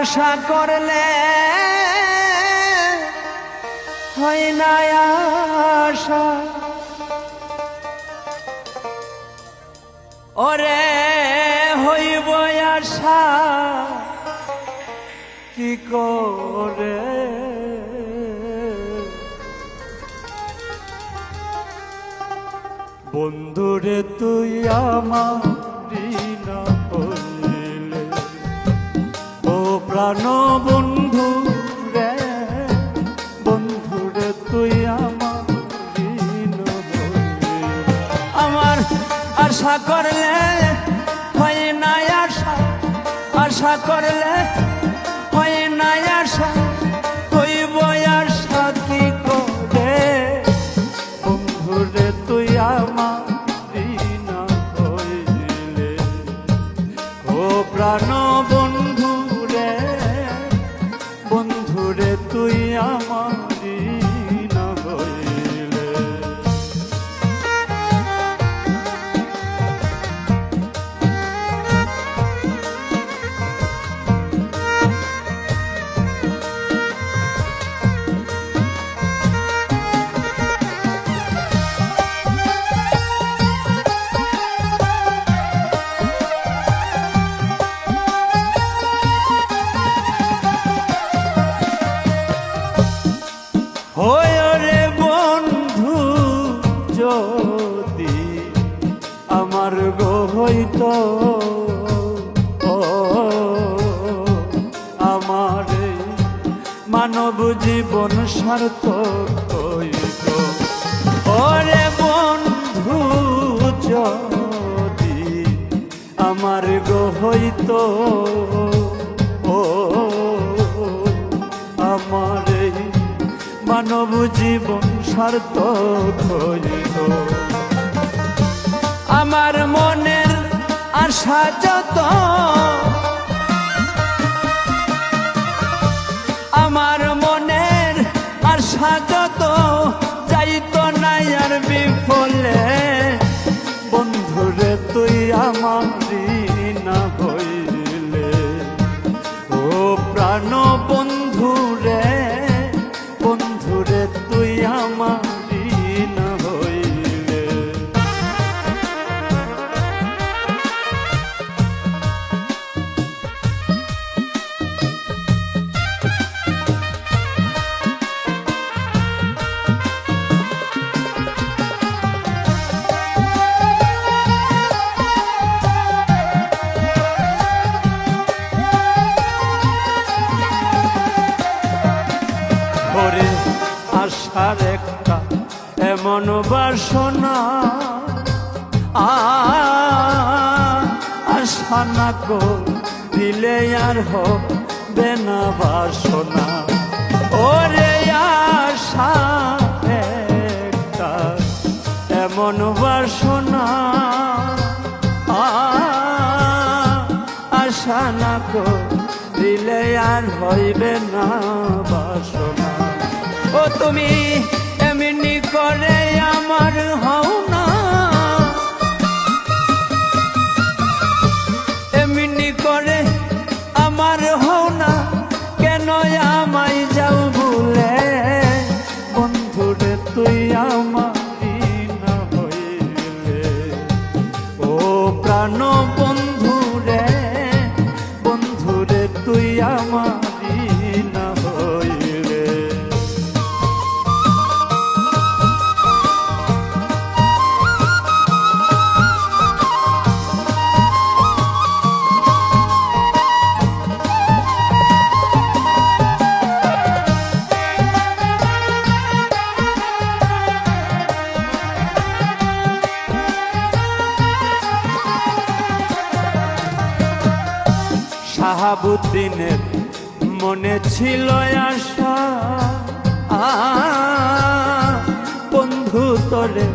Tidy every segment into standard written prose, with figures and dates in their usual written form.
আশা করলে হয় না আশা, ওরে হইব আশা কি করে। বন্ধুরে তুই আমারি না হইলে, ও প্রাণ বন্ধু রে, বন্ধুরে তুই আমারি না হইলে। আমার আশা করলে হয় না আশা, আশা করলে হয় না আশা, হইব আশা কি করে। বন্ধুরে তুই আমারি না হইলে, ও প্রাণ বন্ধু রে, বন্ধুরে তুই আমারি না হইলে। হয় রে বন্ধু যদি আমার গো হইতো, আমার মানব জীবন সার্থক হইত। ওরে বন্ধু যদি আমার গো হইতো, আমার মানব জীবন সার্থক হইত। আমার মনের আশা যত, আমার মনের আশা যত যাইত না আর বিফলে। বন্ধুরে তুই আমারি না হইলে, ও প্রাণ বন্ধু রে, বন্ধুরে তুই আমারি না হইলে। ওরে আশার একটা এমন বাসনা, আশা না দিলে আর হবে না বাসনা। ওরে আশা একটা এমন বাসনা, আশা না দিলে আর হইবে না বাসনা। ও তুমি এমনি করে আমার হও না, এমনি করে আমার হও না, কেন আমায় যাও ভুলে। বন্ধুরে তুই আমারি না হইলে, ও প্রাণ বন্ধু রে, বন্ধুরে তুই আমারি না হইলে। শাহাবুদ্দিনের মনে ছিল আশা, বন্ধু তোরে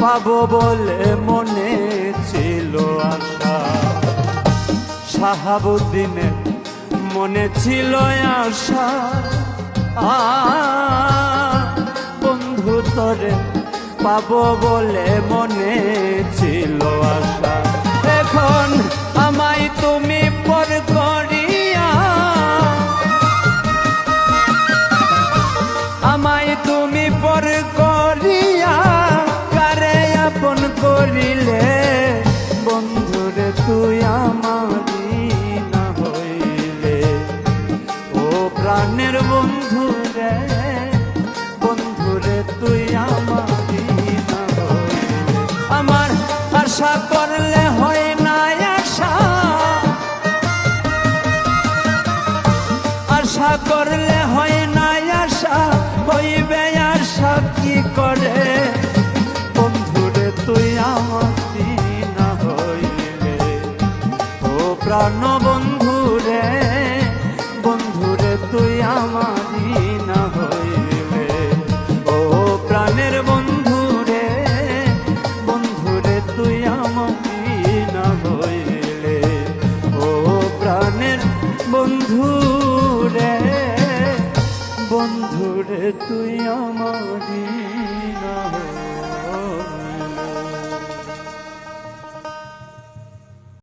পাবো বলে মনে ছিল আশা। শাহাবুদ্দিনের মনে ছিল আশা, বন্ধু তোরে পাবো বলে মনে ছিল আশা। এখন আমায় তুমি পর করিয়া প্রাণের বন্ধু রে, বন্ধু রে তুই আমারই না হইলে। আমার আশা করলে হয় না আশা, আশা করলে হয় না আশা, হইবে আশা কি করে, বন্ধুরে তুই আমারই না হইলে। ও প্রাণ বন্ধুরে, বন্ধুরে তুই আমারই না হইলে। ও প্রাণের বন্ধুরে, বন্ধুরে তুই আমারই না হইলে। ও প্রাণের বন্ধুরে, বন্ধুরে তুই আমারই